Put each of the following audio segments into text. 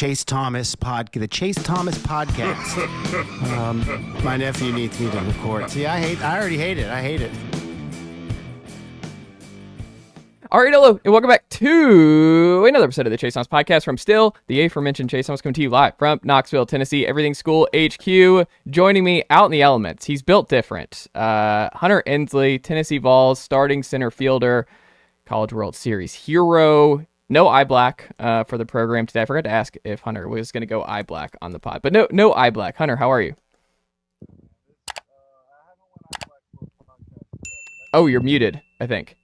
Chase Thomas podcast. My nephew needs me to record. See, I already hate it. I hate it. All right, hello, and welcome back to another episode of the Chase Thomas podcast from still the aforementioned Chase Thomas, coming to you live from Knoxville, Tennessee, Everything School HQ. Joining me out in the elements, he's built different. Hunter Ensley, Tennessee Vols, starting center fielder, College World Series hero. No eye black for the program today. I forgot to ask if Hunter was going to go eye black on the pod, but no eye black. Hunter, how are you? Oh, you're muted, I think.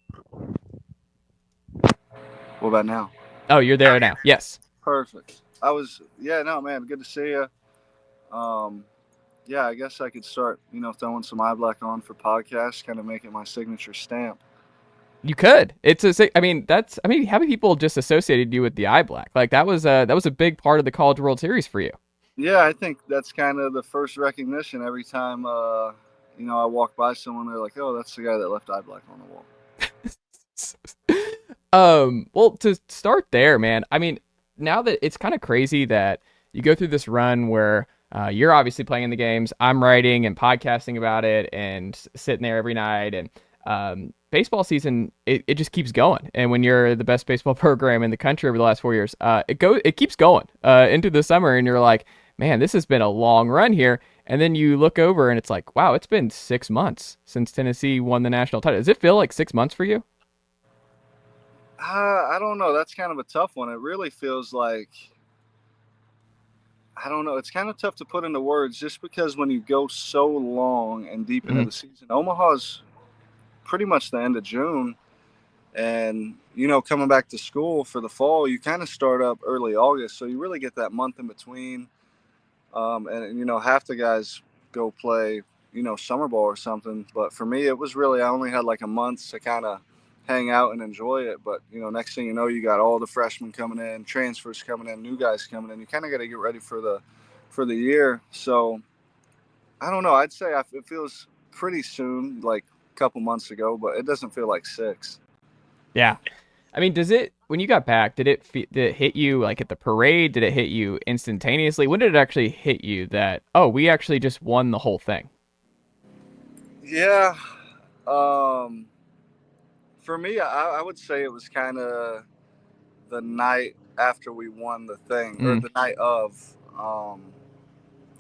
What about now? Oh, you're there now. Yes. Perfect. Good to see you. I guess I could start, throwing some eye black on for podcasts, kind of make it my signature stamp. You could. How many people just associated you with the eye black? Like that was a big part of the College World Series for you. Yeah, I think that's kind of the first recognition every time, I walk by someone, they're like, oh, that's the guy that left eye black on the wall. Well, to start there, man, I mean, now that it's kind of crazy that you go through this run where you're obviously playing in the games, I'm writing and podcasting about it and sitting there every night, and baseball season, it just keeps going. And when you're the best baseball program in the country over the last 4 years, it keeps going into the summer, and you're like, man, this has been a long run here. And then you look over and it's like, wow, it's been 6 months since Tennessee won the national title. Does it feel like 6 months for you? I don't know. That's kind of a tough one. It really feels like, I don't know. It's kind of tough to put into words just because when you go so long and deep into the season, Omaha's pretty much the end of June. And, coming back to school for the fall, you kind of start up early August. So you really get that month in between. Half the guys go play, summer ball or something. But for me, it was really, I only had like a month to kind of hang out and enjoy it. But, next thing you know, you got all the freshmen coming in, transfers coming in, new guys coming in. You kind of got to get ready for the year. So I don't know. I'd say it feels pretty soon, like a couple months ago, but it doesn't feel like 6. Yeah. I mean, when you got back, did it hit you like at the parade? Did it hit you instantaneously? When did it actually hit you that, oh, we actually just won the whole thing? Yeah. For me, I would say it was kind of the night after we won the thing, or the night of.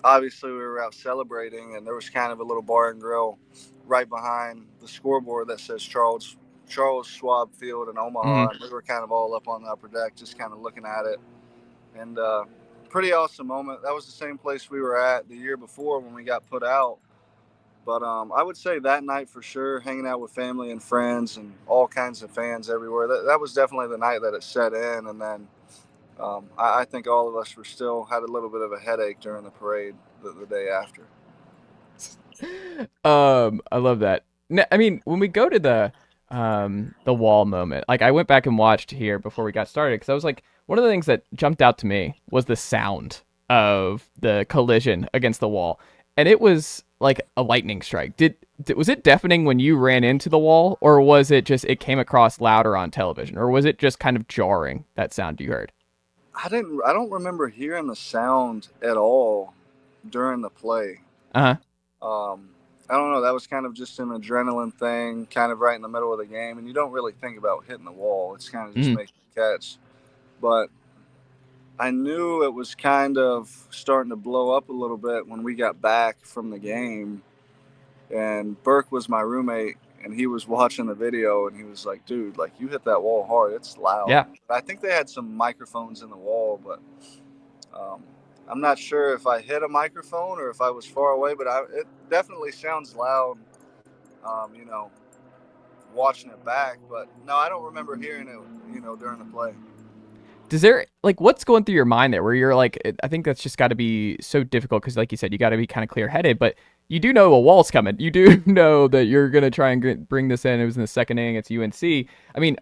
Obviously, we were out celebrating, and there was kind of a little bar and grill right behind the scoreboard that says Charles Schwab Field in Omaha. And we were kind of all up on the upper deck, just kind of looking at it. And pretty awesome moment. That was the same place we were at the year before when we got put out. But I would say that night for sure, hanging out with family and friends and all kinds of fans everywhere, that was definitely the night that it set in. And then I think all of us had a little bit of a headache during the parade the day after. I love that. I mean, when we go to the wall moment, like I went back and watched here before we got started, because I was like, one of the things that jumped out to me was the sound of the collision against the wall. And it was like a lightning strike. Was it deafening when you ran into the wall, or was it just, it came across louder on television, or was it just kind of jarring, that sound you heard? I don't remember hearing the sound at all during the play. I don't know. That was kind of just an adrenaline thing, kind of right in the middle of the game. And you don't really think about hitting the wall. It's kind of just making a catch. But I knew it was kind of starting to blow up a little bit when we got back from the game. And Burke was my roommate, and he was watching the video, and he was like, dude, like, you hit that wall hard. It's loud. Yeah. I think they had some microphones in the wall, but I'm not sure if I hit a microphone or if I was far away, but it definitely sounds loud, watching it back. But no, I don't remember hearing it, during the play. Does there, like, what's going through your mind there where you're like, I think that's just got to be so difficult because, like you said, you got to be kind of clear-headed, but you do know a wall's coming. You do know that you're going to try and bring this in. It was in the second inning. It's UNC. I mean,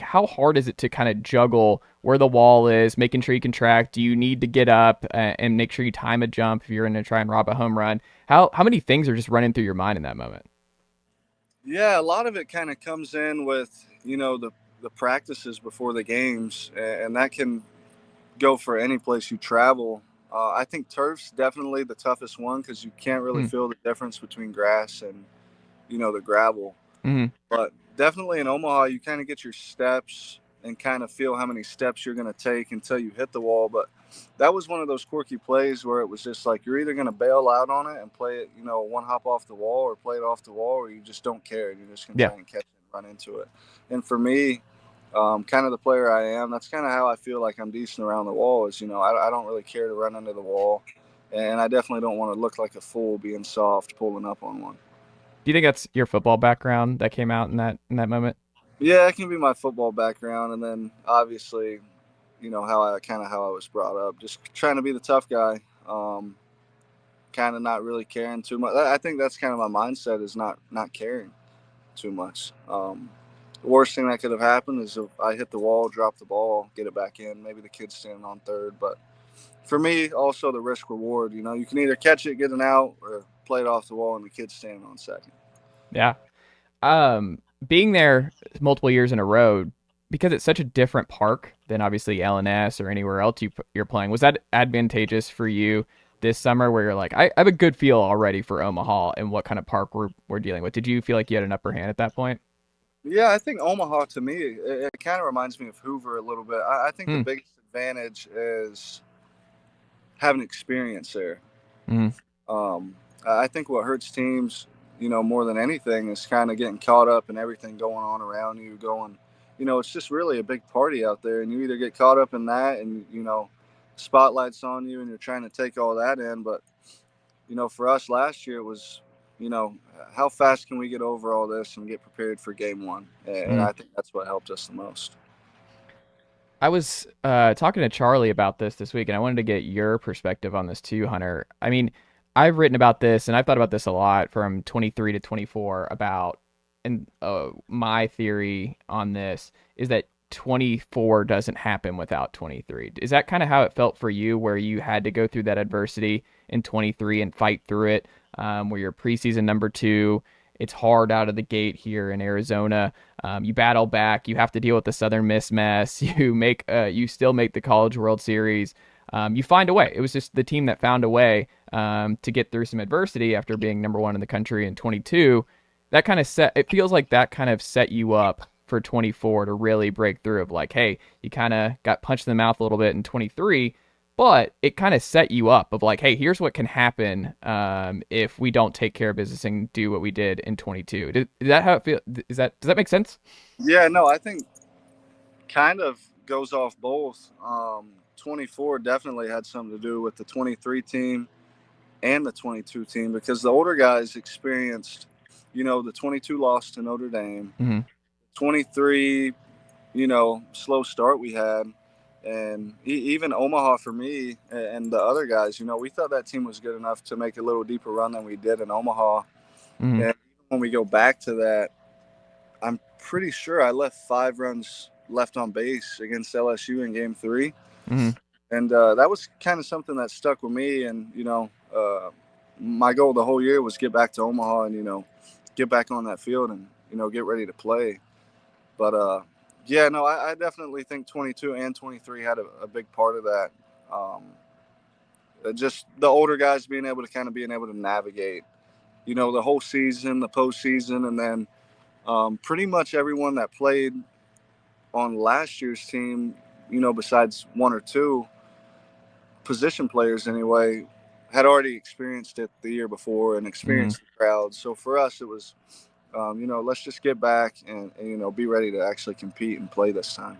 how hard is it to kind of juggle where the wall is, making sure you can track? Do you need to get up and make sure you time a jump if you're going to try and rob a home run? How many things are just running through your mind in that moment? Yeah, a lot of it kind of comes in with, the practices before the games, and that can go for any place you travel. I think turf's definitely the toughest one because you can't really Mm. feel the difference between grass and, the gravel. Mm-hmm. But definitely in Omaha, you kind of get your steps and kind of feel how many steps you're going to take until you hit the wall. But that was one of those quirky plays where it was just like you're either going to bail out on it and play it, one hop off the wall or play it off the wall, or you just don't care and you're just going to Yeah. try and catch it and run into it. And for me, kind of the player I am, that's kind of how I feel like I'm decent around the wall is, I don't really care to run into the wall. And I definitely don't want to look like a fool being soft pulling up on one. Do you think that's your football background that came out in that moment? Yeah, it can be my football background, and then obviously, how I was brought up, just trying to be the tough guy, kind of not really caring too much. I think that's kind of my mindset is not caring too much. The worst thing that could have happened is if I hit the wall, drop the ball, get it back in. Maybe the kid's standing on third, but for me, also the risk reward. You can either catch it, get an out, or play it off the wall, and the kid's standing on second. Yeah. Being there multiple years in a row, because it's such a different park than obviously LNS or anywhere else you're playing, was that advantageous for you this summer where you're like, I have a good feel already for Omaha and what kind of park we're dealing with? Did you feel like you had an upper hand at that point? Yeah, I think Omaha to me, it kind of reminds me of Hoover a little bit. I think the biggest advantage is having experience there. Mm. I think what hurts teams, more than anything is kind of getting caught up in everything going on around you, it's just really a big party out there. And you either get caught up in that and, spotlight's on you and you're trying to take all that in. But, for us last year, it was, how fast can we get over all this and get prepared for game one? And I think that's what helped us the most. I was talking to Charlie about this week, and I wanted to get your perspective on this too, Hunter. I mean, I've written about this, and I've thought about this a lot from 23 to 24 about, and my theory on this is that 24 doesn't happen without 23. Is that kind of how it felt for you, where you had to go through that adversity in 23 and fight through it, where you're preseason number 2? It's hard out of the gate here in Arizona. You battle back. You have to deal with the Southern Miss mess. You still make the College World Series. You find a way. It was just the team that found a way to get through some adversity after being number 1 in the country in 22. That kind of it feels like that kind of set you up for 24 to really break through of like, hey, you kind of got punched in the mouth a little bit in 23, but it kind of set you up of like, hey, here's what can happen if we don't take care of business and do what we did in 22. Is that how it feels? Does that make sense? Yeah, no, I think kind of goes off both. 24 definitely had something to do with the 23 team and the 22 team because the older guys experienced, the 22 loss to Notre Dame, 23, slow start we had. And even Omaha for me and the other guys, we thought that team was good enough to make a little deeper run than we did in Omaha. And even when we go back to that, I'm pretty sure I left 5 runs left on base against LSU in game 3. And that was kind of something that stuck with me. And, my goal the whole year was get back to Omaha and, get back on that field and, get ready to play. But, yeah, no, I definitely think 22 and 23 had a big part of that. Just the older guys being able to navigate, the whole season, the postseason, and then pretty much everyone that played on last year's team, besides 1 or 2 position players anyway, had already experienced it the year before and experienced the crowd. So for us, it was, let's just get back and be ready to actually compete and play this time.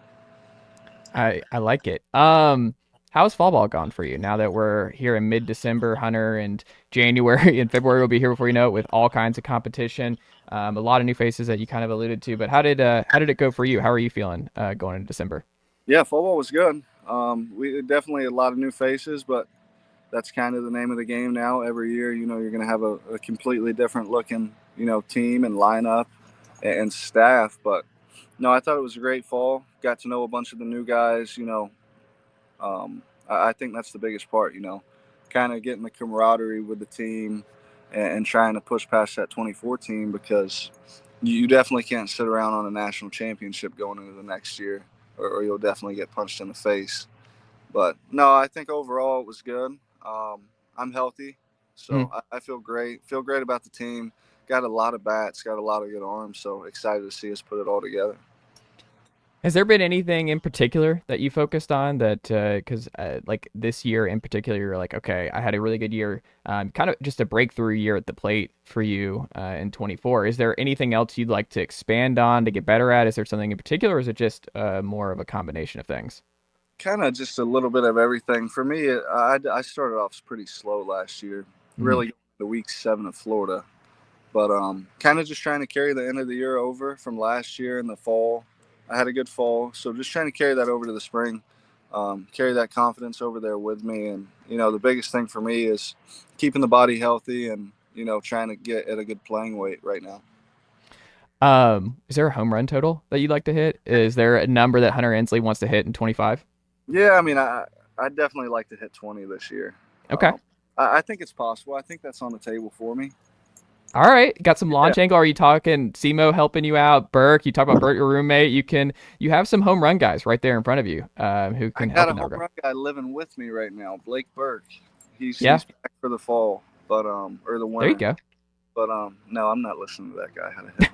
I like it. How's fall ball gone for you now that we're here in mid-December, Hunter, and January and February will be here before you know it with all kinds of competition, a lot of new faces that you kind of alluded to. But how did it go for you? How are you feeling going into December? Yeah, fall ball was good. We definitely a lot of new faces, but that's kind of the name of the game now. Every year, you're going to have a completely different looking, team and lineup and staff. But no, I thought it was a great fall. Got to know a bunch of the new guys. I think that's the biggest part. Kind of getting the camaraderie with the team and trying to push past that 2014 because you definitely can't sit around on a national championship going into the next year, or you'll definitely get punched in the face. But no, I think overall it was good. I'm healthy, so Mm. I feel great. Feel great about the team. Got a lot of bats, got a lot of good arms, so excited to see us put it all together. Has there been anything in particular that you focused on that, because like this year in particular, you're like, okay, I had a really good year, kind of just a breakthrough year at the plate for you in 24. Is there anything else you'd like to expand on to get better at? Is there something in particular, or is it just more of a combination of things? Kind of just a little bit of everything. For me, I started off pretty slow last year, Hmm. really the week 7 of Florida. But kind of just trying to carry the end of the year over from last year in the fall. I had a good fall, so just trying to carry that over to the spring, carry that confidence over there with me. And the biggest thing for me is keeping the body healthy and trying to get at a good playing weight right now. Is there a home run total that you'd like to hit? Is there a number that Hunter Ensley wants to hit in 25? Yeah, I mean, I definitely like to hit 20 this year. Okay. I think it's possible. I think that's on the table for me. All right, got some Yeah. launch angle. Are you talking Simo helping you out? Burke, you talk about Burke, your roommate. You have some home run guys right there in front of you who I can got help a in that home regard. run guy living with me right now, Blake Burke. Yeah, He's back for the fall, but or the there you winter. go. But no, I'm not listening to that guy how to hit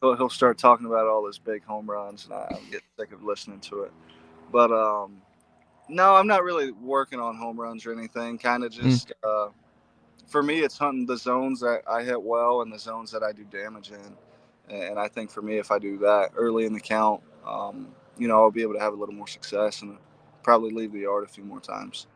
home. He'll start talking about all his big home runs, and I'm getting sick of listening to it. But no, I'm not really working on home runs or anything. Kind of Mm. just for me, it's hunting the zones that I hit well and the zones that I do damage in. And I think for me, if I do that early in the count, I'll be able to have a little more success and probably leave the yard a few more times.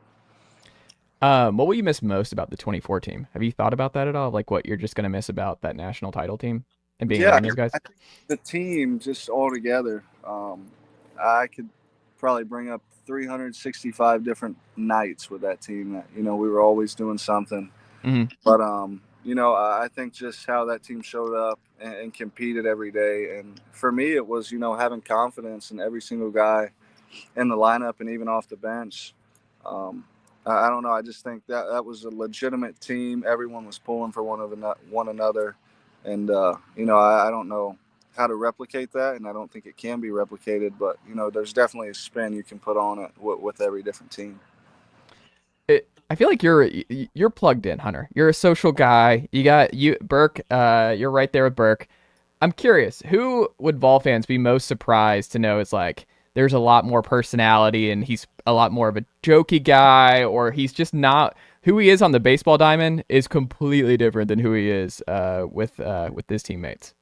What will you miss most about the 24 team? Have you thought about that at all? Like what you're just gonna miss about that national title team and being Yeah, around those guys? I think the team just all together, I could probably bring up 365 different nights with that team. That we were always doing something. Hmm. But I think just how that team showed up and competed every day, and for me, it was having confidence in every single guy in the lineup and even off the bench. I don't know. I just think that was a legitimate team. Everyone was pulling for one another, and I don't know how to replicate that, and I don't think it can be replicated. But there's definitely a spin you can put on it with every different team. I feel like you're plugged in, Hunter. You're a social guy. You Burke. You're right there with Burke. I'm curious, who would Vol fans be most surprised to know is like there's a lot more personality and he's a lot more of a jokey guy, or he's just not who he is on the baseball diamond is completely different than who he is with his teammates.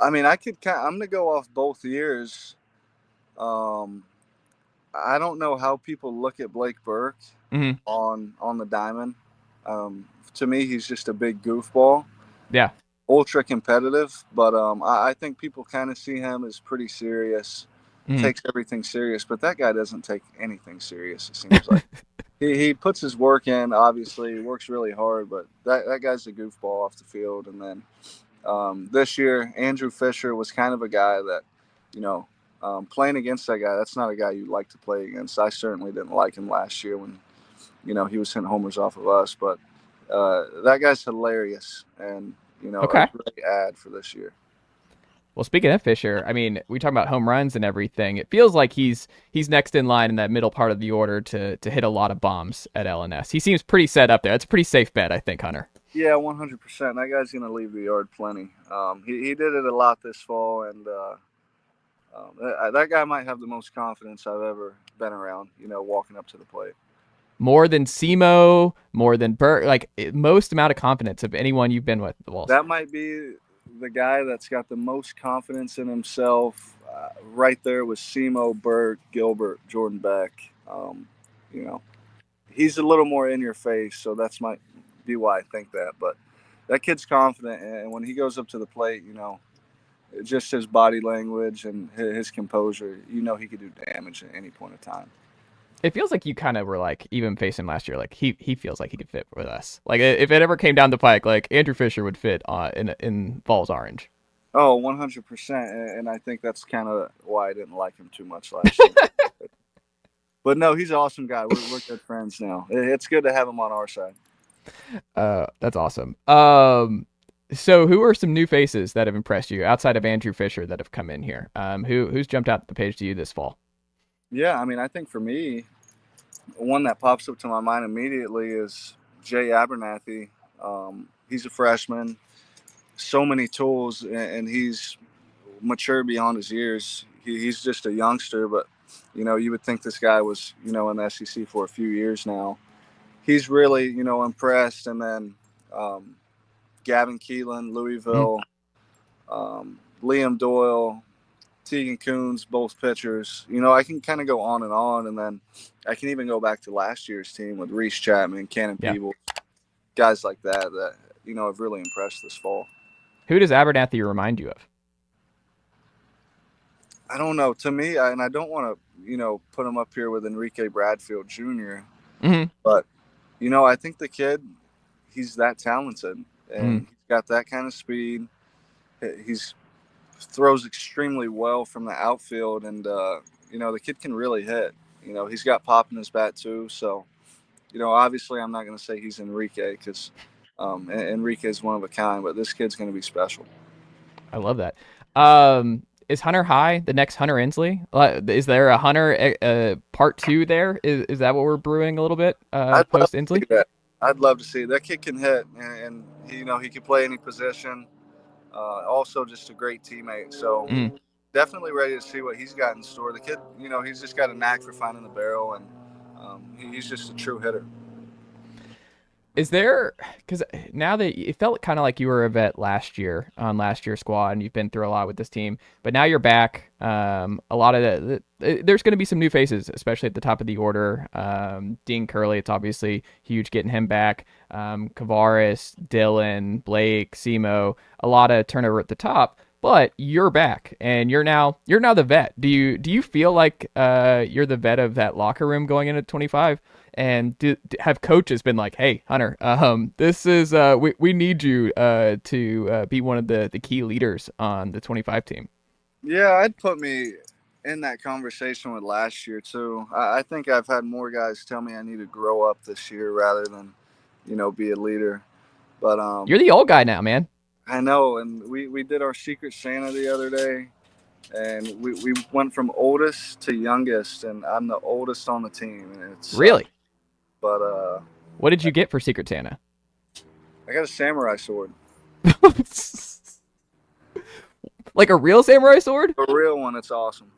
I mean, I'm gonna go off both years. Um, I don't know how people look at Blake Burke Hmm. on the diamond. To me, he's just a big goofball, Yeah. ultra competitive. But I think people kind of see him as pretty serious, Hmm. takes everything serious. But that guy doesn't take anything serious. It seems like he puts his work in. Obviously, he works really hard. But that guy's a goofball off the field. And then this year, Andrew Fisher was kind of a guy that, you know, playing against that guy, that's not a guy you'd like to play against. I certainly didn't like him last year when, he was hitting homers off of us. But that guy's hilarious and, a Okay. great ad for this year. Well, speaking of Fisher, I mean, we talk about home runs and everything. It feels like he's next in line in that middle part of the order to hit a lot of bombs at LNS. He seems pretty set up there. It's a pretty safe bet, I think, Hunter. Yeah, 100%. That guy's going to leave the yard plenty. He did it a lot this fall, and that guy might have the most confidence I've ever been around, walking up to the plate. More than Simo, more than Burt, like most amount of confidence of anyone you've been with the Vols. That might be the guy that's got the most confidence in himself. Right there with Simo, Burt, Gilbert, Jordan Beck. You know, he's a little more in your face, so that's might be why I think that. But that kid's confident, and when he goes up to the plate, just his body language and his composure, he could do damage at any point in time. It feels like you kind of were like, even facing last year, like he feels like he could fit with us. Like if it ever came down the pike, like Andrew Fisher would fit in Vols Orange. Oh, 100%. And I think that's kind of why I didn't like him too much last year. But no, he's an awesome guy. We're good friends now. It's good to have him on our side. That's awesome. So who are some new faces that have impressed you outside of Andrew Fisher that have come in here? Who's jumped out the page to you this fall? Yeah, I mean, I think for me, one that pops up to my mind immediately is Jay Abernathy. He's a freshman, so many tools, and he's mature beyond his years. He's just a youngster, but you would think this guy was in the SEC for a few years now. He's really impressed, and then Gavin Keelan, Louisville, Liam Doyle, Tegan Coons, both pitchers. I can kind of go on, and then I can even go back to last year's team with Reese Chapman, Cannon Peebles, guys like that have really impressed this fall. Who does Abernathy remind you of? I don't know. To me, and I don't want to, put him up here with Enrique Bradfield Jr., but, I think the kid, he's that talented, and he's got that kind of speed. He's throws extremely well from the outfield, and, the kid can really hit. He's got pop in his bat too. So, obviously I'm not going to say he's Enrique because Enrique is one of a kind, but this kid's going to be special. I love that. Is Hunter High the next Hunter Ensley? Is there a Hunter part 2 there? Is that what we're brewing a little bit post Ensley? I'd love to see it. That kid can hit, and he can play any position. Also, just a great teammate. So definitely ready to see what he's got in store. The kid, he's just got a knack for finding the barrel, and he's just a true hitter. Is there, because now that it felt kind of like you were a vet last year on last year's squad and you've been through a lot with this team, but now you're back. A lot of there's going to be some new faces, especially at the top of the order. Dean Curley, it's obviously huge getting him back. Kavaris, Dylan, Blake, Simo, a lot of turnover at the top. But you're back, and you're now the vet. Do you feel like you're the vet of that locker room going into 25? And have coaches been like, "Hey, Hunter, this is we need you to be one of the key leaders on the 25 team"? Yeah, I'd put me in that conversation with last year too. I think I've had more guys tell me I need to grow up this year rather than, be a leader. But you're the old guy now, man. I know, and we did our Secret Santa the other day, and we went from oldest to youngest, and I'm the oldest on the team. And it's really. But what did you get for Secret Santa? I got a samurai sword. Like a real samurai sword? A real one. It's awesome.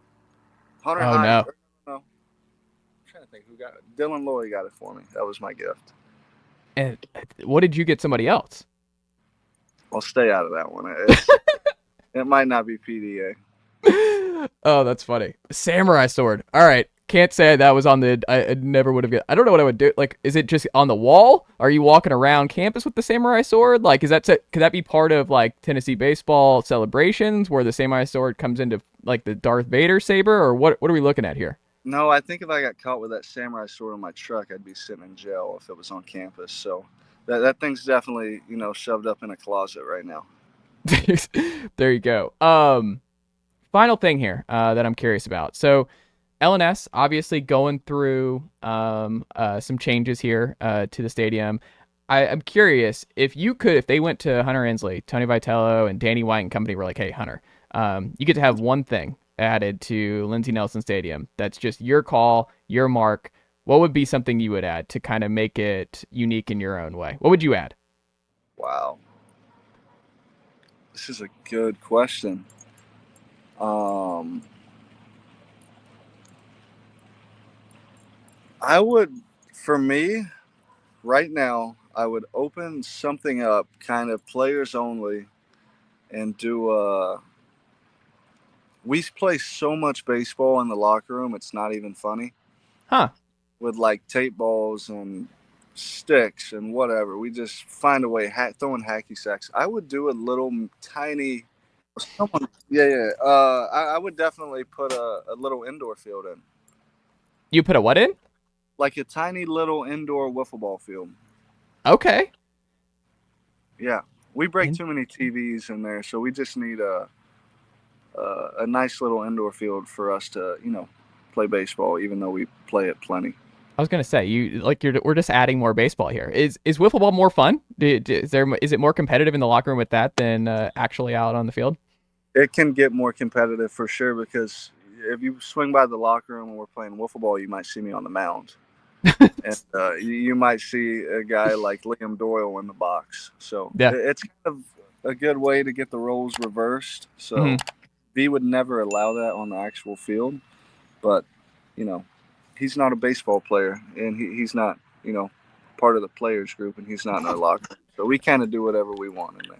Hunter no. I'm trying to think who got it. Dylan Lloyd got it for me. That was my gift. And what did you get somebody else? I'll stay out of that one. It might not be PDA. Oh, that's funny. Samurai sword. All right. Can't say that was on the. I never would have. I don't know what I would do. Like, is it just on the wall? Are you walking around campus with the samurai sword? Like, could that be part of like Tennessee baseball celebrations where the samurai sword comes into like the Darth Vader saber, or what? What are we looking at here? No, I think if I got caught with that samurai sword in my truck, I'd be sitting in jail if it was on campus. So that thing's definitely shoved up in a closet right now. There you go. Final thing here that I'm curious about. So LNS obviously going through some changes here to the stadium. I'm curious if they went to Hunter Ensley, Tony Vitello, and Danny White and company were like, "Hey, Hunter, you get to have one thing added to Lindsey Nelson Stadium that's just your call, your mark." What would be something you would add to kind of make it unique in your own way? What would you add? Wow, this is a good question. I would, for me, right now, I would open something up, kind of players only, and do we play so much baseball in the locker room, it's not even funny. Huh. With like tape balls and sticks and whatever. We just find a way, throwing hacky sacks. I would do a little tiny, I would definitely put a little indoor field in. You put a what in? Like a tiny little indoor wiffle ball field. Okay. Yeah. We break too many TVs in there, so we just need a nice little indoor field for us to, play baseball, even though we play it plenty. I was gonna say we're just adding more baseball here. Is wiffle ball more fun? Is it more competitive in the locker room with that than actually out on the field? It can get more competitive for sure because if you swing by the locker room and we're playing wiffle ball, you might see me on the mound. And you might see a guy like Liam Doyle in the box. So it's kind of a good way to get the roles reversed. So V would never allow that on the actual field. But, he's not a baseball player, and he's not, part of the players group, and he's not in our locker room. So we kind of do whatever we want in there.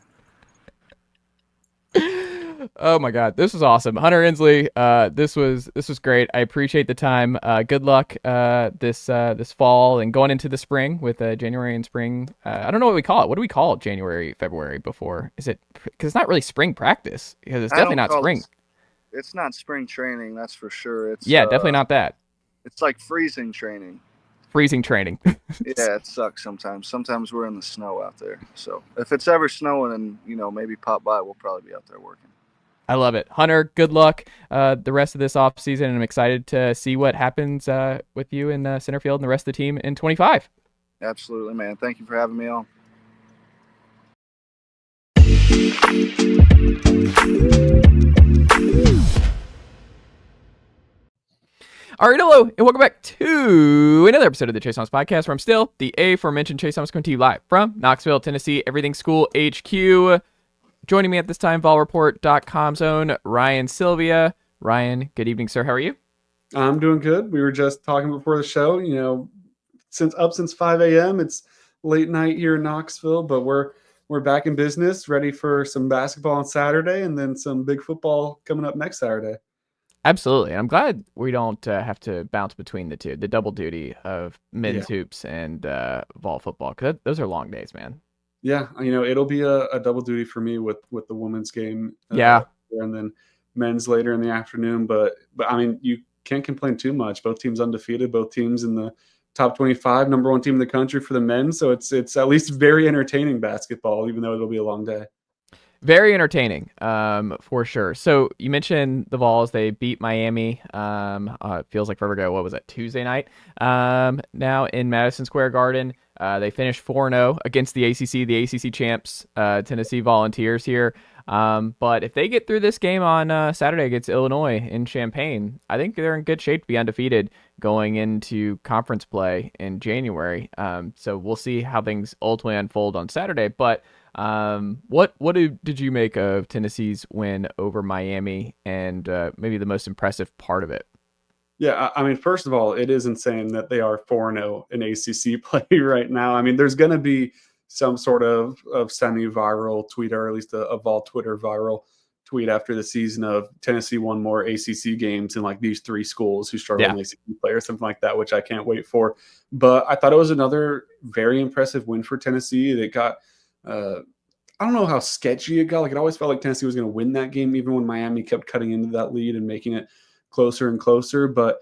Oh my God, this was awesome, Hunter Ensley. This was great. I appreciate the time. Good luck this fall and going into the spring with January and spring. I don't know what we call it. What do we call it? January, February before? Is it because it's not really spring practice because it's definitely not spring. It's not spring training, that's for sure. It's definitely not that. It's like freezing training. Freezing training. Yeah, it sucks sometimes. Sometimes we're in the snow out there. So if it's ever snowing and maybe pop by, we'll probably be out there working. I love it. Hunter, good luck the rest of this off season, and I'm excited to see what happens with you in center field and the rest of the team in 25. Absolutely, man. Thank you for having me on. All right, hello, and welcome back to another episode of the Chase Thomas Podcast, where I'm still the aforementioned Chase Thomas, coming to you live from Knoxville, Tennessee, Everything School HQ. Joining me at this time, VolReport.com's own Ryan Sylvia. Ryan, good evening, sir. How are you? I'm doing good. We were just talking before the show. Since 5 a.m. It's late night here in Knoxville, but we're back in business, ready for some basketball on Saturday, and then some big football coming up next Saturday. Absolutely. And I'm glad we don't have to bounce between the two, the double duty of men's hoops and Vol football, because those are long days, man. Yeah, it'll be a double duty for me with the women's game. And then men's later in the afternoon. But I mean, you can't complain too much. Both teams undefeated, both teams in the top 25, number one team in the country for the men. So it's at least very entertaining basketball, even though it'll be a long day. Very entertaining, for sure. So you mentioned the Vols. They beat Miami. It feels like forever ago. What was that, Tuesday night? Now in Madison Square Garden. They finished 4-0 against the ACC champs, Tennessee Volunteers here. But if they get through this game on Saturday against Illinois in Champaign, I think they're in good shape to be undefeated going into conference play in January. So we'll see how things ultimately unfold on Saturday. But what did you make of Tennessee's win over Miami, and maybe the most impressive part of it? Yeah, I mean, first of all, it is insane that they are 4-0 in ACC play right now. I mean, there's going to be some sort of semi-viral tweet, or at least a Vol Twitter viral tweet after the season of Tennessee won more ACC games in like these three schools who struggle in ACC play or something like that, which I can't wait for. But I thought it was another very impressive win for Tennessee. They got I don't know how sketchy it got. Like, it always felt like Tennessee was going to win that game, even when Miami kept cutting into that lead and making it closer and closer. But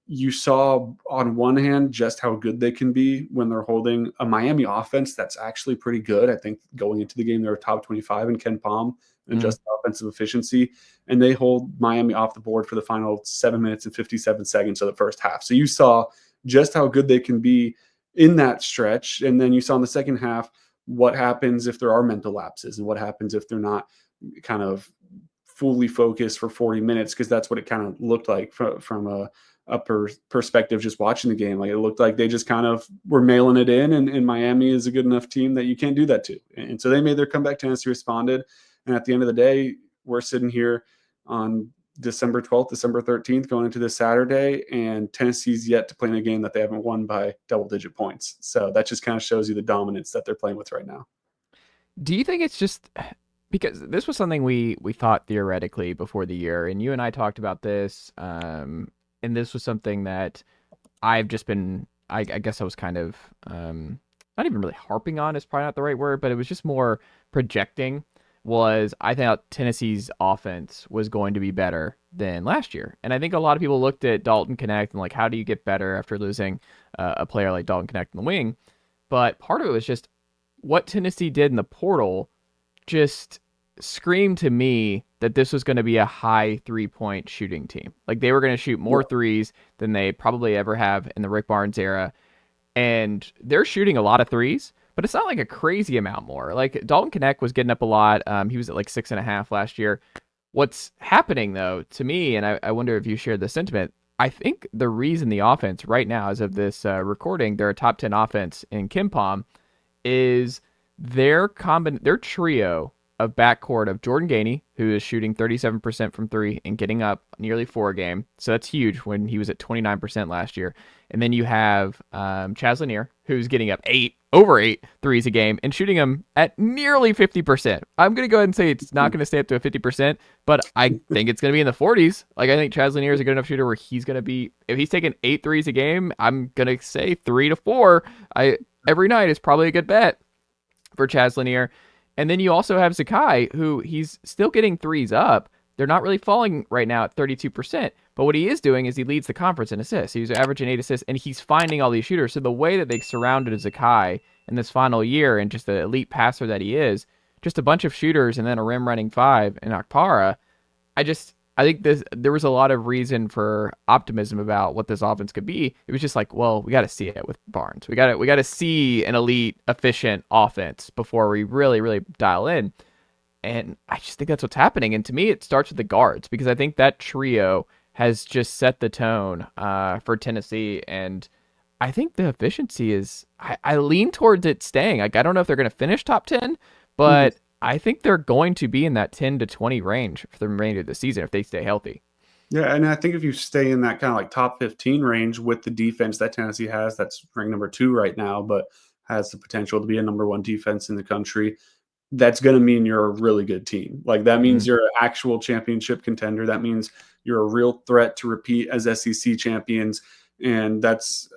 you saw on one hand just how good they can be when they're holding a Miami offense that's actually pretty good. I think going into the game, they were top 25 in Ken Palm and just offensive efficiency. And they hold Miami off the board for the final 7 minutes and 57 seconds of the first half. So you saw just how good they can be in that stretch. And then you saw in the second half what happens if there are mental lapses, and what happens if they're not kind of fully focused for 40 minutes, because that's what it kind of looked like from a perspective just watching the game. Like, it looked like they just kind of were mailing it in, and Miami is a good enough team that you can't do that to. And so they made their comeback. Tennessee responded. And at the end of the day, we're sitting here on December 12th, December 13th, going into this Saturday, and Tennessee's yet to play in a game that they haven't won by double-digit points. So that just kind of shows you the dominance that they're playing with right now. Do you think it's just because this was something we thought theoretically before the year, and you and I talked about this, and this was something that I've just been, I guess I was kind of, not even really harping on is probably not the right word, but it was just more projecting. Was I thought Tennessee's offense was going to be better than last year. And I think a lot of people looked at Dalton Knecht and like, how do you get better after losing a player like Dalton Knecht in the wing? But part of it was just what Tennessee did in the portal just screamed to me that this was going to be a high 3-point shooting team. Like, they were going to shoot more threes than they probably ever have in the Rick Barnes era. And they're shooting a lot of threes, but it's not like a crazy amount more. Like, Dalton Knecht was getting up a lot. He was at like 6.5 last year. What's happening, though, to me, and I wonder if you share the sentiment, I think the reason the offense right now, as of this recording, they're a top 10 offense in Kimpom, is their trio of backcourt of Jordan Gainey, who is shooting 37% from three and getting up nearly 4 a game. So that's huge when he was at 29% last year. And then you have Chaz Lanier, who's getting up over 8 threes a game and shooting them at nearly 50%. I'm going to go ahead and say it's not going to stay up to a 50%, but I think it's going to be in the 40s. Like, I think Chaz Lanier is a good enough shooter where he's going to be, if he's taking 8 threes a game, I'm going to say 3 to 4 every night is probably a good bet for Chaz Lanier. And then you also have Zakai, who he's still getting threes up. They're not really falling right now at 32%. But what he is doing is he leads the conference in assists. He's averaging 8 assists, and he's finding all these shooters. So the way that they surrounded Zakai in this final year and just the elite passer that he is, just a bunch of shooters and then a rim running 5 in Akpara, I think there was a lot of reason for optimism about what this offense could be. It was just like, well, we got to see it with Barnes. We got to see an elite, efficient offense before we really, really dial in. And I just think that's what's happening. And to me, it starts with the guards, because I think that trio has just set the tone for Tennessee. And I think the efficiency is, I lean towards it staying. Like, I don't know if they're going to finish top 10, but I think they're going to be in that 10 to 20 range for the remainder of the season if they stay healthy. Yeah, and I think if you stay in that kind of like top 15 range with the defense that Tennessee has, that's ranked number 2 right now, but has the potential to be a number 1 defense in the country, that's going to mean you're a really good team. Like, that means you're an actual championship contender. That means you're a real threat to repeat as SEC champions. And that's,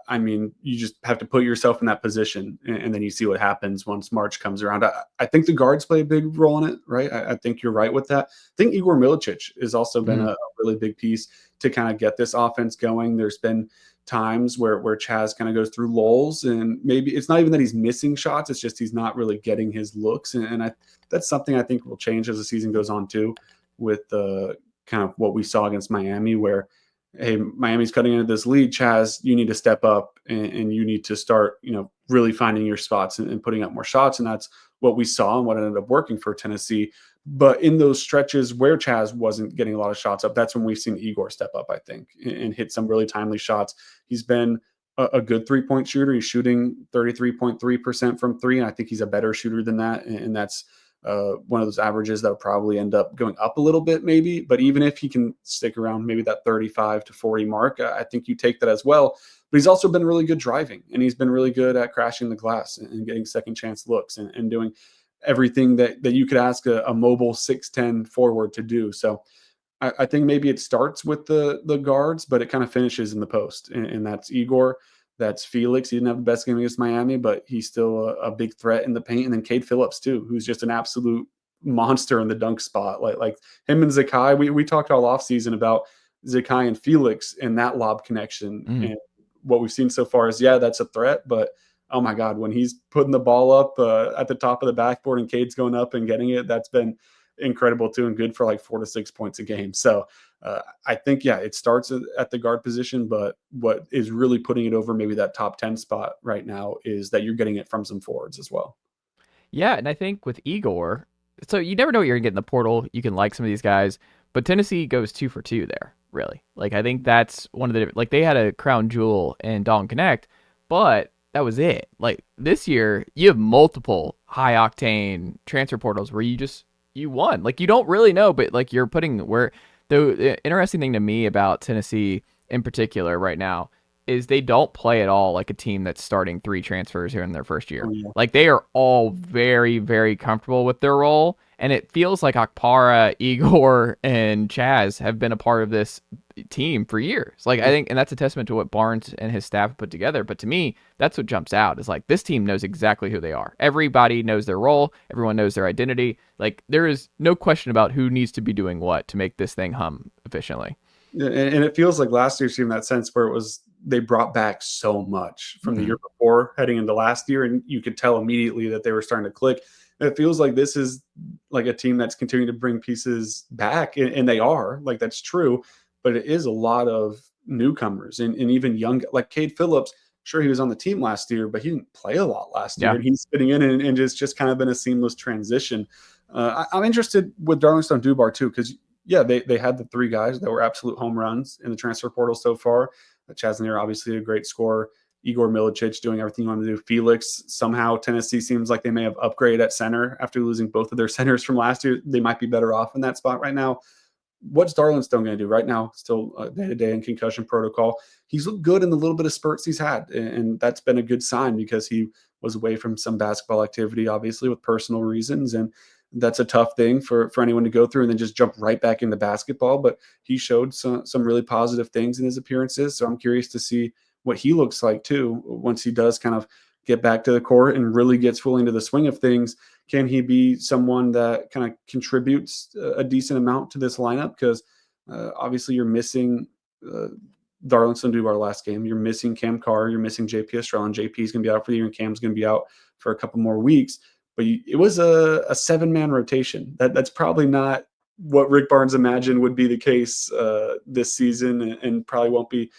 I mean, you just have to put yourself in that position, and then you see what happens once March comes around. I think the guards play a big role in it, right? I think you're right with that. I think Igor Milicic has also been a really big piece to kind of get this offense going. There's been times where Chaz kind of goes through lulls, and maybe it's not even that he's missing shots. It's just he's not really getting his looks. And that's something I think will change as the season goes on too, with the kind of what we saw against Miami, where, hey, Miami's cutting into this lead. Chaz, you need to step up and you need to start, really finding your spots and putting up more shots. And that's what we saw and what ended up working for Tennessee. But in those stretches where Chaz wasn't getting a lot of shots up, that's when we've seen Igor step up, I think, and hit some really timely shots. He's been a good 3-point shooter. He's shooting 33.3% from 3. And I think he's a better shooter than that. And that's one of those averages that'll probably end up going up a little bit maybe. But even if he can stick around maybe that 35 to 40 mark, I think you take that as well. But he's also been really good driving, and he's been really good at crashing the glass and getting second chance looks and doing everything that you could ask a mobile 6'10" forward to do. So I think maybe it starts with the guards, but it kind of finishes in the post. And that's Igor. That's Felix. He didn't have the best game against Miami, but he's still a big threat in the paint. And then Cade Phillips too, who's just an absolute monster in the dunk spot. Like him and Zakai, we talked all offseason about Zakai and Felix and that lob connection. And what we've seen so far is, yeah, that's a threat, but oh my God, when he's putting the ball up at the top of the backboard and Cade's going up and getting it, that's been incredible too, and good for like 4 to 6 points a game. So I think, yeah, it starts at the guard position, but what is really putting it over maybe that top 10 spot right now is that you're getting it from some forwards as well. Yeah, and I think with Igor, so you never know what you're going to get in the portal. You can like some of these guys, but Tennessee goes 2 for 2 there, really. Like, I think that's one of the, like, they had a crown jewel in Dalton Connect, but that was it. Like, this year, you have multiple high octane transfer portals where you won. Like, you don't really know, but like, you're putting where the interesting thing to me about Tennessee in particular right now is they don't play at all like a team that's starting 3 transfers here in their first year. Like, they are all very, very comfortable with their role. And it feels like Akpara, Igor, and Chaz have been a part of this team for years. Like, I think, and that's a testament to what Barnes and his staff put together. But to me, that's what jumps out is like, this team knows exactly who they are. Everybody knows their role. Everyone knows their identity. Like, there is no question about who needs to be doing what to make this thing hum efficiently. And it feels like last year's team in that sense where it was, they brought back so much from the year before heading into last year, and you could tell immediately that they were starting to click. It feels like this is like a team that's continuing to bring pieces back, and they are, like, that's true, but it is a lot of newcomers and even young, like Cade Phillips sure, he was on the team last year, but he didn't play a lot last year, Yeah. and he's fitting in and just kind of been a seamless transition. I'm interested with Darlington Dubar too, because they had the 3 guys that were absolute home runs in the transfer portal so far. Chasnier, obviously a great scorer. Igor Milicic doing everything you want to do. Felix, somehow Tennessee seems like they may have upgraded at center after losing both of their centers from last year. They might be better off in that spot right now. What's Darlington going to do right now? Still day-to-day in concussion protocol. He's looked good in the little bit of spurts he's had, and that's been a good sign because he was away from some basketball activity, obviously, with personal reasons, and that's a tough thing for anyone to go through and then just jump right back into basketball. But he showed some really positive things in his appearances, so I'm curious to see what he looks like too once he does kind of get back to the court and really gets fully into the swing of things. Can he be someone that kind of contributes a decent amount to this lineup? Because obviously you're missing Darlington Dubar last game. You're missing Cam Carr. You're missing JP Estrella. And JP is going to be out for the year, and Cam's going to be out for a couple more weeks. But it was a 7-man rotation. That's probably not what Rick Barnes imagined would be the case this season, and probably won't be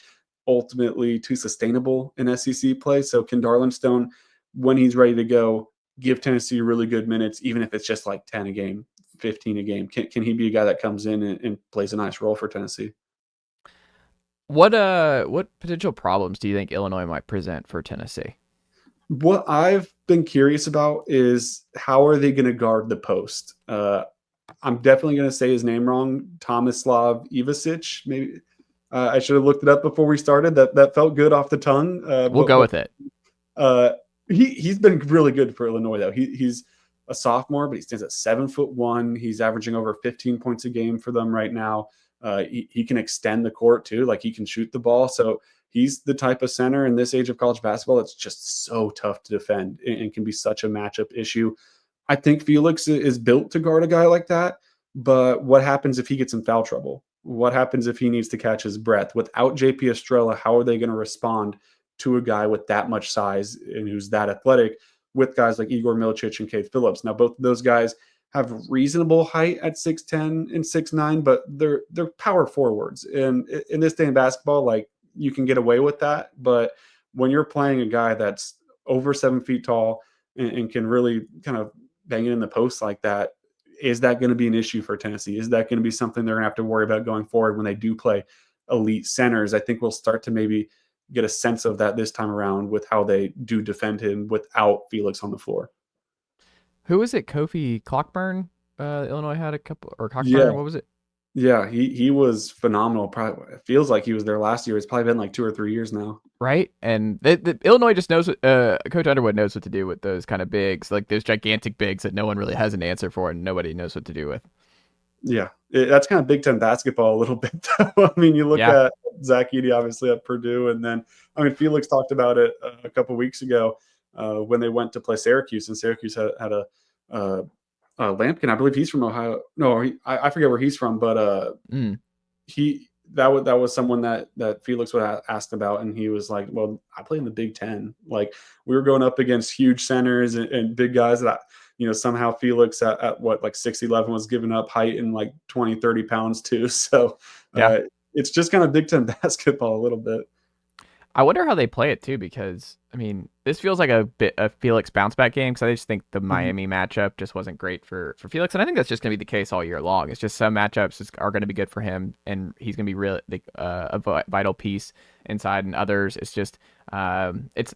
ultimately too sustainable in SEC play. So can Darlington, when he's ready to go, give Tennessee really good minutes, even if it's just like 10 a game, 15 a game? Can he be a guy that comes in and plays a nice role for Tennessee? What potential problems do you think Illinois might present for Tennessee? What I've been curious about is how are they going to guard the post? I'm definitely going to say his name wrong. Tomislav Ivasic, maybe. I should have looked it up before we started. That felt good off the tongue. We'll go with it. He's been really good for Illinois, though. He's a sophomore, but he stands at 7'1". He's averaging over 15 points a game for them right now. He can extend the court too. Like, he can shoot the ball. So he's the type of center in this age of college basketball that's just so tough to defend and can be such a matchup issue. I think Felix is built to guard a guy like that. But what happens if he gets in foul trouble? What happens if he needs to catch his breath? Without JP Estrella, how are they going to respond to a guy with that much size and who's that athletic, with guys like Igor Milicic and Cade Phillips? Now, both of those guys have reasonable height at 6'10" and 6'9", but they're power forwards. And in this day in basketball, like, you can get away with that. But when you're playing a guy that's over 7 feet tall and can really kind of bang it in the post like that, is that going to be an issue for Tennessee? Is that going to be something they're going to have to worry about going forward when they do play elite centers? I think we'll start to maybe get a sense of that this time around with how they do defend him without Felix on the floor. Who was it? Kofi Cockburn? Illinois had a couple, or Cockburn? Yeah. What was it? Yeah, he was phenomenal. Probably, it feels like he was there last year. It's probably been like 2 or 3 years now. Right, and Illinois just knows. Coach Underwood knows what to do with those kind of bigs, like those gigantic bigs that no one really has an answer for, and nobody knows what to do with. Yeah, that's kind of Big Ten basketball a little bit, though. I mean, you look at Zach Edey, obviously at Purdue, and then Felix talked about it a couple weeks ago when they went to play Syracuse, and Syracuse had a Lampkin. I believe he's from Ohio. No, I forget where he's from, but that was someone that Felix would ask about, and he was like, "Well, I play in the Big Ten. Like, we were going up against huge centers and big guys that, somehow Felix at what, like 6'11" was giving up height and like 20, 30 pounds too. So it's just kind of Big Ten basketball a little bit. I wonder how they play it too, because this feels like a bit of Felix bounce back game, because I just think the Miami matchup just wasn't great for Felix, and I think that's just going to be the case all year long. It's just some matchups are going to be good for him, and he's going to be really a vital piece inside, and others it's just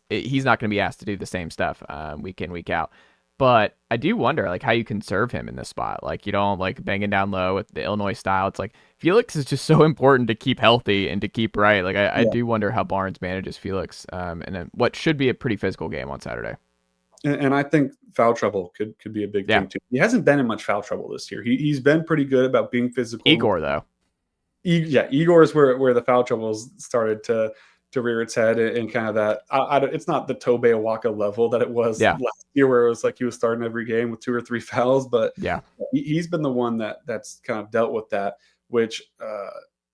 he's not going to be asked to do the same stuff week in, week out. But I do wonder, like, how you can serve him in this spot. Like, you don't like banging down low with the Illinois style. It's like Felix is just so important to keep healthy and to keep right. Like, I do wonder how Barnes manages Felix in what should be a pretty physical game on Saturday. And I think foul trouble could be a big thing too. He hasn't been in much foul trouble this year. He's been pretty good about being physical. Igor, though. Igor is where the foul troubles started to rear its head, and kind of that. It's not the Tobe Awaka level that it was last year, where it was like he was starting every game with 2 or 3 fouls. But he's been the one that's kind of dealt with that. Which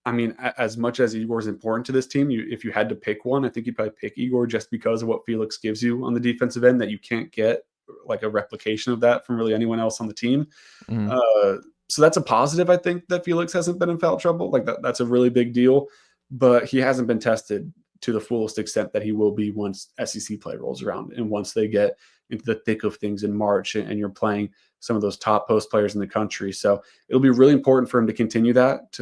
as much as Igor is important to this team, if you had to pick one, I think you'd probably pick Igor just because of what Felix gives you on the defensive end, that you can't get like a replication of that from really anyone else on the team. So that's a positive, I think, that Felix hasn't been in foul trouble. Like that's a really big deal. But he hasn't been tested to the fullest extent that he will be once SEC play rolls around and once they get into the thick of things in March and you're playing some of those top post players in the country. So it'll be really important for him to continue that.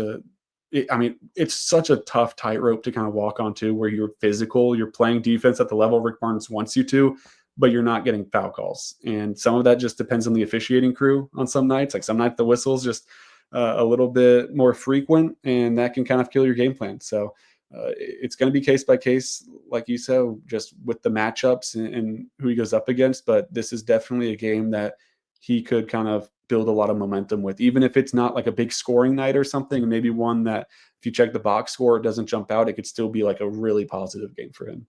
It's such a tough tightrope to kind of walk onto where you're physical, you're playing defense at the level Rick Barnes wants you to, but you're not getting foul calls. And some of that just depends on the officiating crew on some nights. Like some nights the whistle's just a little bit more frequent, and that can kind of kill your game plan. So it's going to be case by case, like you said, just with the matchups and who he goes up against. But this is definitely a game that he could kind of build a lot of momentum with, even if it's not like a big scoring night or something, and maybe one that if you check the box score, it doesn't jump out. It could still be like a really positive game for him.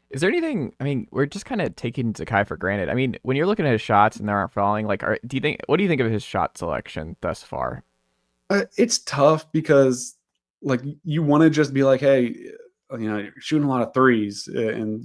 Is there anything? I mean, we're just kind of taking Zakai for granted. I mean, when you're looking at his shots and they aren't falling, like, what do you think of his shot selection thus far? It's tough because, like, you want to just be like, hey, you're shooting a lot of threes, and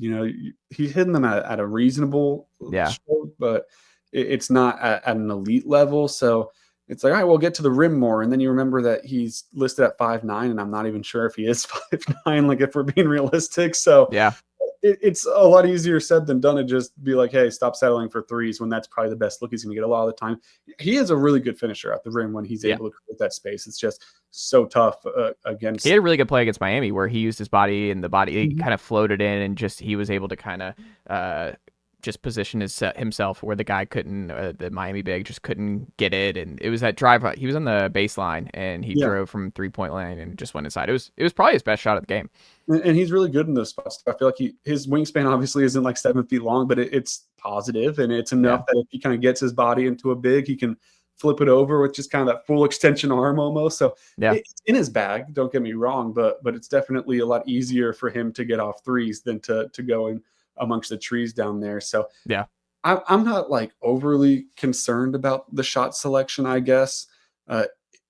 he's hitting them at a reasonable stroke, but it's not at an elite level. So it's like, all right, we'll get to the rim more, and then you remember that he's listed at 5'9", and I'm not even sure if he is 5'9", like if we're being realistic. So yeah. It's a lot easier said than done to just be like, hey, stop settling for threes when that's probably the best look he's going to get a lot of the time. He is a really good finisher at the rim when he's able to create that space. It's just so tough against. He had a really good play against Miami where he used his body and he kind of floated in and just he was able to kind of just position himself where the guy couldn't, the Miami big just couldn't get it. And it was that drive. He was on the baseline and he drove from 3-point line and just went inside. It was probably his best shot of the game. And he's really good in those spots. I feel like his wingspan obviously isn't like 7 feet long, but it's positive, and it's enough that if he kind of gets his body into a big, he can flip it over with just kind of that full extension arm almost. So it's in his bag, don't get me wrong, but it's definitely a lot easier for him to get off threes than to go in amongst the trees down there. So I'm not like overly concerned about the shot selection, I guess.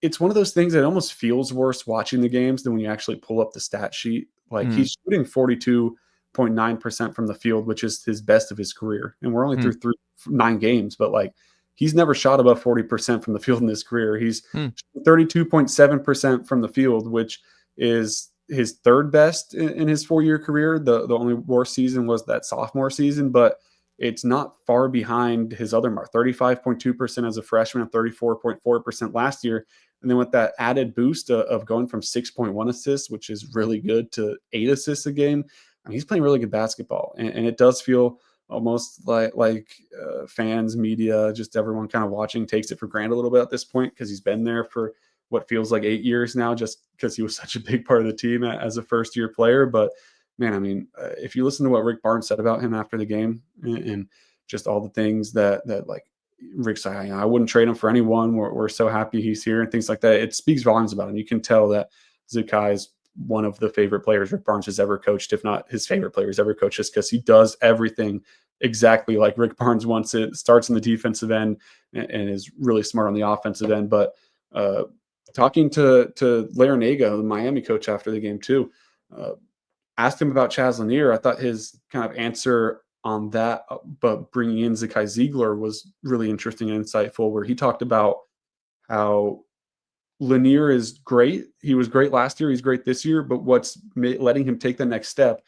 It's one of those things that almost feels worse watching the games than when you actually pull up the stat sheet. Like he's shooting 42.9% from the field, which is his best of his career. And we're only through 9 games, but like he's never shot above 40% from the field in his career. He's 32.7% from the field, which is his third best in his 4-year career. The only worst season was that sophomore season, but it's not far behind his other mark, 35.2% as a freshman and 34.4% last year. And then with that added boost of going from 6.1 assists, which is really good, to 8 assists a game, I mean, he's playing really good basketball. And it does feel almost like fans, media, just everyone kind of watching takes it for granted a little bit at this point because he's been there for what feels like 8 years now, just because he was such a big part of the team as a first-year player. But man, I mean, if you listen to what Rick Barnes said about him after the game and just all the things that like Rick said, I wouldn't trade him for anyone. We're so happy he's here and things like that. It speaks volumes about him. You can tell that Zakai is one of the favorite players Rick Barnes has ever coached, if not his favorite players ever coached, just because he does everything exactly like Rick Barnes wants it. Starts in the defensive end and is really smart on the offensive end. But talking to Larinaga, the Miami coach, after the game too, asked him about Chaz Lanier. I thought his kind of answer on that, but bringing in Zakai Zeigler was really interesting and insightful, where he talked about how Lanier is great. He was great last year. He's great this year. But what's letting him take the next step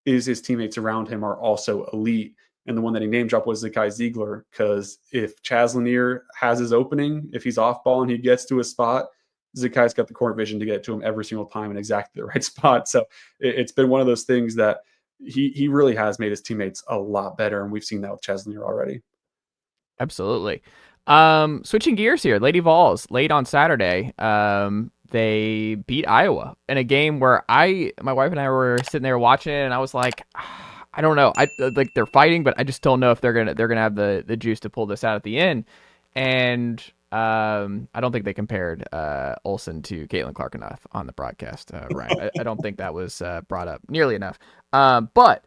is his teammates around him are also elite. And the one that he name dropped was Zakai Zeigler, because if Chaz Lanier has his opening, if he's off ball and he gets to a spot, Zakai's got the court vision to get it to him every single time in exactly the right spot. So it's been one of those things that he really has made his teammates a lot better. And we've seen that with Chaz Lanier already. Absolutely. Switching gears here, Lady Vols late on Saturday. They beat Iowa in a game where my wife and I were sitting there watching it, and I was like, I don't know. I like they're fighting, but I just don't know if they're gonna have the juice to pull this out at the end. And I don't think they compared Olsen to Caitlin Clark enough on the broadcast, Ryan. I don't think that was brought up nearly enough. But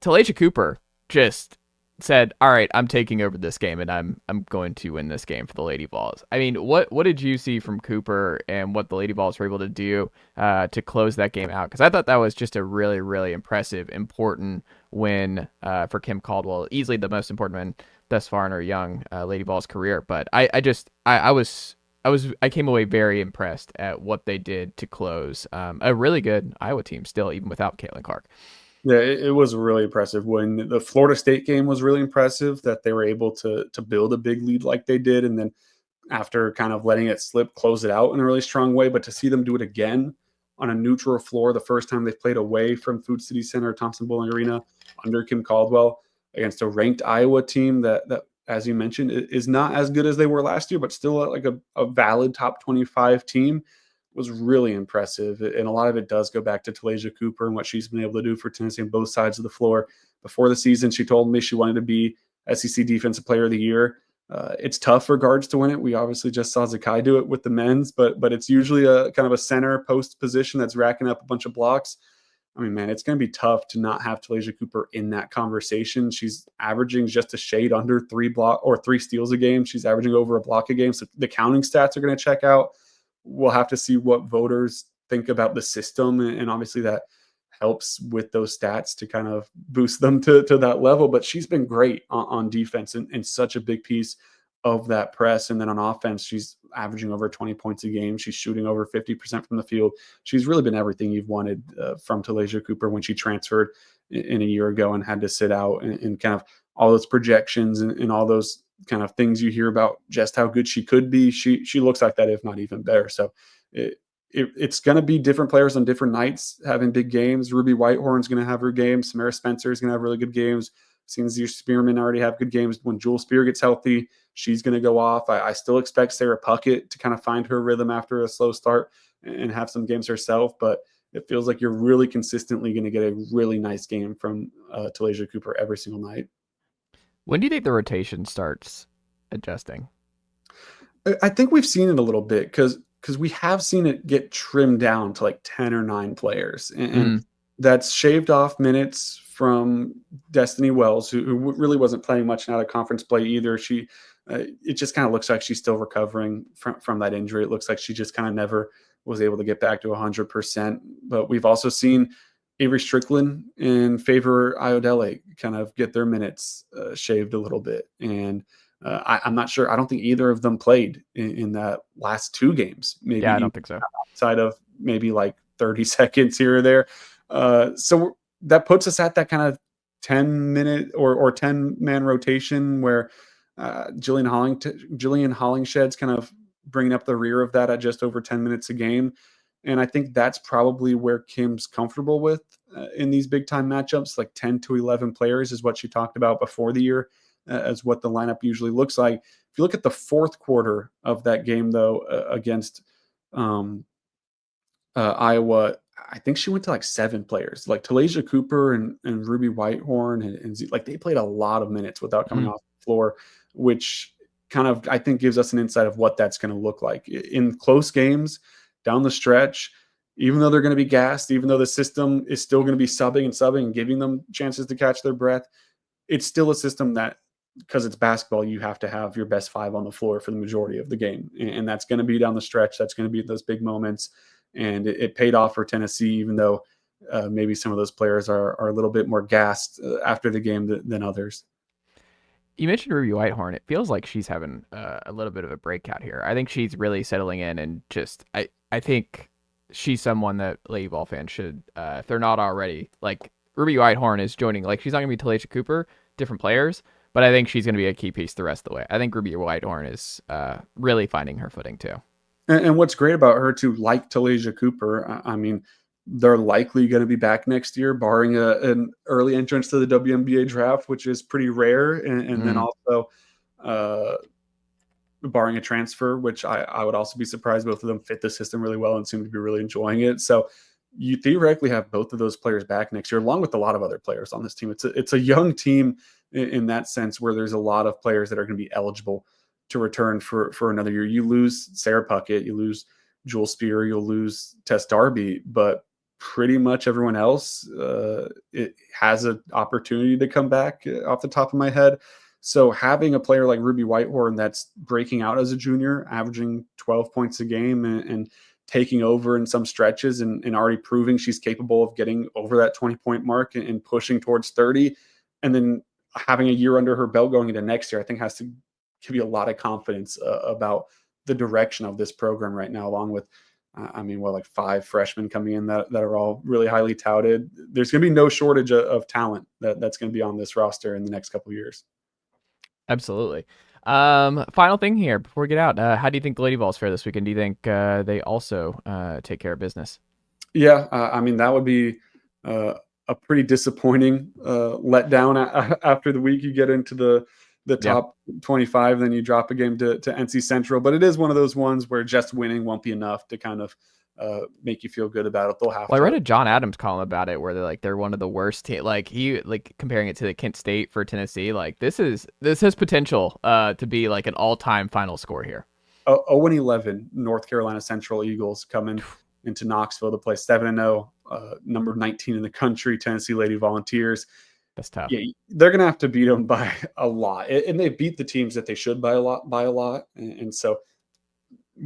Talacia Cooper just said, "All right, I'm taking over this game, and I'm going to win this game for the Lady Vols." I mean, what did you see from Cooper and what the Lady Vols were able to do to close that game out? Because I thought that was just a really, really impressive, important win for Kim Caldwell. Easily the most important win thus far in her young Lady Vols career. But I was I came away very impressed at what they did to close a really good Iowa team still, even without Caitlin Clark. Yeah, it was really impressive. When the Florida State game was really impressive that they were able to build a big lead like they did, and then after kind of letting it slip, close it out in a really strong way. But to see them do it again on a neutral floor, the first time they've played away from Food City Center, Thompson Bowling Arena, under Kim Caldwell, against a ranked Iowa team that as you mentioned, is not as good as they were last year, but still like a valid top 25 team, was really impressive. And a lot of it does go back to Talasia Cooper and what she's been able to do for Tennessee on both sides of the floor. Before the season, she told me she wanted to be SEC Defensive Player of the Year. It's tough for guards to win it. We obviously just saw Zakai do it with the men's, but it's usually a kind of a center post position that's racking up a bunch of blocks. I mean, man, it's going to be tough to not have Talasia Cooper in that conversation. She's averaging just a shade under 3 steals a game. She's averaging over a block a game. So the counting stats are going to check out. We'll have to see what voters think about the system. And obviously that helps with those stats to kind of boost them to that level. But she's been great on defense and such a big piece of that press. And then on offense, she's averaging over 20 points a game. She's shooting over 50% from the field. She's really been everything you've wanted from Talasia Cooper when she transferred in a year ago and had to sit out, and kind of all those projections and all those kind of things you hear about just how good she could be. She looks like that, if not even better. So it's going to be different players on different nights having big games. Ruby Whitehorn's going to have her games. Samara Spencer is going to have really good games. Seen Zia Spearman already have good games. When Jewel Spear gets healthy, she's going to go off. I still expect Sarah Puckett to kind of find her rhythm after a slow start and have some games herself, but it feels like you're really consistently going to get a really nice game from Talasia Cooper every single night. When do you think the rotation starts adjusting? I think we've seen it a little bit because we have seen it get trimmed down to like 10 or 9 players. And that's shaved off minutes from Destiny Wells, who really wasn't playing much out of conference play either. It just kind of looks like she's still recovering from that injury. It looks like she just kind of never was able to get back to 100%. But we've also seen Avery Strickland and Favor Iodele kind of get their minutes shaved a little bit. And I'm not sure. I don't think either of them played in that last 2 games. Maybe yeah, I don't think so. Outside of maybe like 30 seconds here or there. So that puts us at that kind of 10-minute or 10-man rotation where Jillian Hollingshed's kind of bringing up the rear of that at just over 10 minutes a game. And I think that's probably where Kim's comfortable with in these big time matchups. Like 10 to 11 players is what she talked about before the year as what the lineup usually looks like. If you look at the fourth quarter of that game, though, against Iowa, I think she went to like 7 players, like Talasia Cooper and Ruby Whitehorn and like they played a lot of minutes without coming off the floor, which kind of I think gives us an insight of what that's going to look like in close games down the stretch. Even though they're going to be gassed, even though the system is still going to be subbing and giving them chances to catch their breath, it's still a system that, because it's basketball, you have to have your best 5 on the floor for the majority of the game. And that's going to be down the stretch. That's going to be those big moments. And it paid off for Tennessee, even though maybe some of those players are a little bit more gassed after the game than others. You mentioned Ruby Whitehorn. It feels like she's having a little bit of a breakout here. I think she's really settling in, and just I think she's someone that Lady Vol fans should, if they're not already, like Ruby Whitehorn is joining. Like she's not going to be Talasia Cooper, different players, but I think she's going to be a key piece the rest of the way. I think Ruby Whitehorn is really finding her footing too. And what's great about her too, like Talasia Cooper, I mean, they're likely going to be back next year, barring an early entrance to the WNBA draft, which is pretty rare. And then also barring a transfer, which I would also be surprised both of them fit the system really well and seem to be really enjoying it. So you theoretically have both of those players back next year, along with a lot of other players on this team. It's a young team in that sense, where there's a lot of players that are going to be eligible to return for another year. You lose Sarah Puckett, you lose Jewel Spear, you'll lose Tess Darby, but pretty much everyone else it has an opportunity to come back off the top of my head. So having a player like Ruby Whitehorn that's breaking out as a junior, averaging 12 points a game and taking over in some stretches and already proving she's capable of getting over that 20-point mark and pushing towards 30, and then having a year under her belt going into next year, I think has to give you a lot of confidence about the direction of this program right now, along with, like 5 freshmen coming in that are all really highly touted. There's going to be no shortage of talent that's going to be on this roster in the next couple of years. Absolutely. Final thing here before we get out. How do you think the Lady Vols fare this weekend? Do you think they also take care of business? Yeah, that would be a pretty disappointing letdown after the week you get into the top 25, then you drop a game to NC Central. But it is one of those ones where just winning won't be enough to kind of make you feel good about it. They'll have to. I read a John Adams column about it where they're one of the worst comparing it to the Kent State for Tennessee. Like this has potential to be like an all-time final score here. 0-11 North Carolina Central Eagles coming into Knoxville to play 7-0, number 19 in the country, Tennessee Lady Volunteers. That's tough. Yeah, they're going to have to beat them by a lot. And they beat the teams that they should by a lot. And so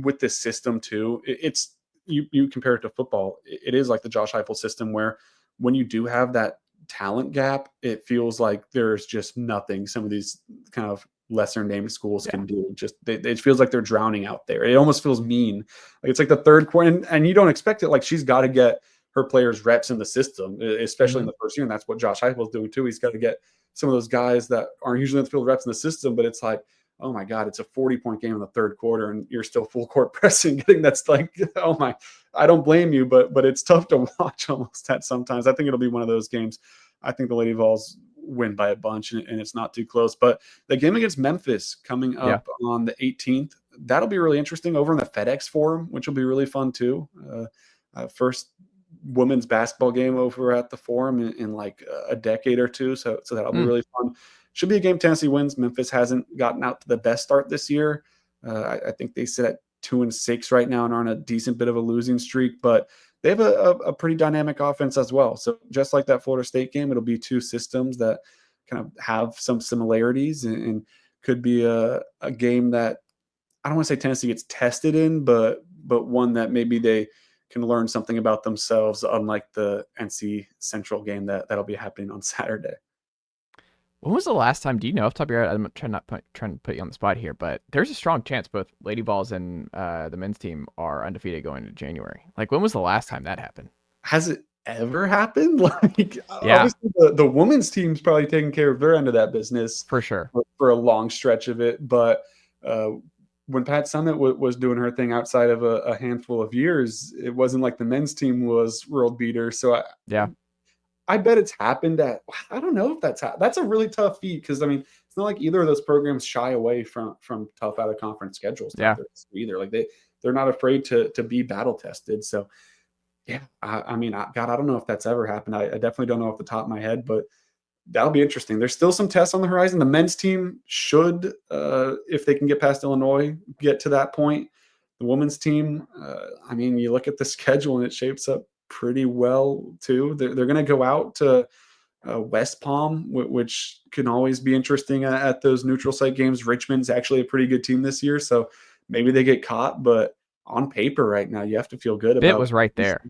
with this system too, it's you compare it to football. It is like the Josh Heupel system where when you do have that talent gap, it feels like there's just nothing some of these kind of lesser named schools can do. Just it feels like they're drowning out there. It almost feels mean. Like it's like the third quarter, and you don't expect it. Like she's got to get her players reps in the system, especially in the first year. And that's what Josh Heupel is doing too. He's got to get some of those guys that aren't usually in the field reps in the system, but it's like, oh my God, it's a 40-point game in the third quarter and you're still full court pressing. Getting that's like, oh my, I don't blame you, but it's tough to watch almost that sometimes. I think it'll be one of those games. I think the Lady Vols win by a bunch and it's not too close. But the game against Memphis coming up on the 18th, that'll be really interesting over in the FedEx Forum, which will be really fun too. First women's basketball game over at the Forum in like a decade or two. So that'll be really fun. Should be a game Tennessee wins. Memphis hasn't gotten out to the best start this year. I think they sit at 2-6 right now and are on a decent bit of a losing streak, but they have a pretty dynamic offense as well. So just like that Florida State game, it'll be two systems that kind of have some similarities and could be a game that I don't want to say Tennessee gets tested in, but one that maybe they can learn something about themselves, unlike the NC Central game that'll be happening on Saturday. When was the last time? Do you know off the top of your head? I'm trying to put you on the spot here, but there's a strong chance both Lady Vols and the men's team are undefeated going into January. Like, when was the last time that happened? Has it ever happened? Obviously the women's team's probably taking care of their end of that business for sure for a long stretch of it. But when Pat Summitt was doing her thing outside of a handful of years, it wasn't like the men's team was world beater. So I bet it's happened I don't know if that's a really tough feat because, it's not like either of those programs shy away from tough out of conference schedules. Either. Like they're not afraid to be battle tested. So, I don't know if that's ever happened. I definitely don't know off the top of my head, but that'll be interesting. There's still some tests on the horizon. The men's team should, if they can get past Illinois, get to that point. The women's team, you look at the schedule and it shapes up pretty well too. They're going to go out to West Palm, which can always be interesting at those neutral site games. Richmond's actually a pretty good team this year, so maybe they get caught. But on paper, right now, you have to feel good about. It was right there.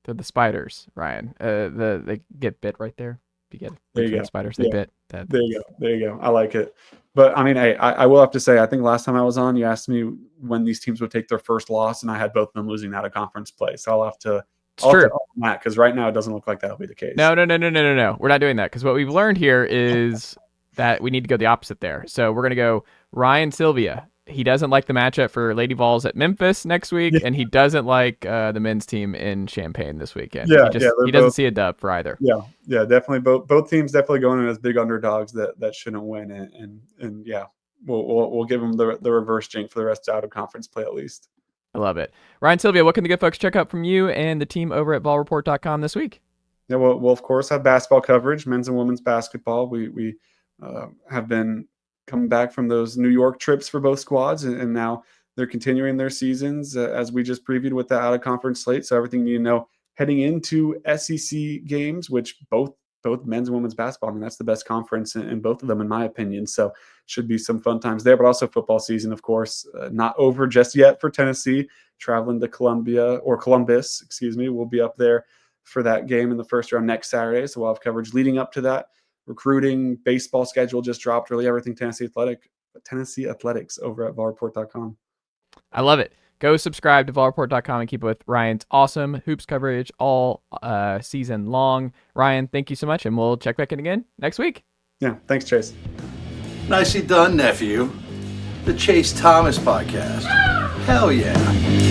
To the Spiders, Ryan. They get bit right there. If you get there, you go. Spiders, they bit. There you go. I like it. But I will have to say, I think last time I was on, you asked me when these teams would take their first loss, and I had both of them losing out of conference play. So I'll have to. It's true. Because right now it doesn't look like that'll be the case. No. We're not doing that because what we've learned here is that we need to go the opposite there. So we're going to go Ryan Sylvia. He doesn't like the matchup for Lady Vols at Memphis next week, and he doesn't like the men's team in Champaign this weekend. He doesn't see a dub for either. Yeah, definitely. Both teams definitely going in as big underdogs that shouldn't win, and we'll give them the reverse jinx for the rest out of conference play at least. I love it. Ryan Sylvia, what can the good folks check out from you and the team over at volreport.com this week? Yeah, we'll of course have basketball coverage, men's and women's basketball. We have been coming back from those New York trips for both squads, and now they're continuing their seasons as we just previewed with the out-of-conference slate. So everything you need to know heading into SEC games, which both men's and women's basketball, that's the best conference in both of them, in my opinion. So should be some fun times there, but also football season, of course, not over just yet for Tennessee. Traveling to Columbus, we'll be up there for that game in the first round next Saturday. So we'll have coverage leading up to that. Recruiting, baseball schedule just dropped, really everything Tennessee Athletics over at volreport.com. I love it. Go subscribe to volreport.com and keep up with Ryan's awesome hoops coverage all season long. Ryan, thank you so much, and we'll check back in again next week. Yeah, thanks, Chase. Nicely done, nephew. The Chase Thomas Podcast. Hell yeah.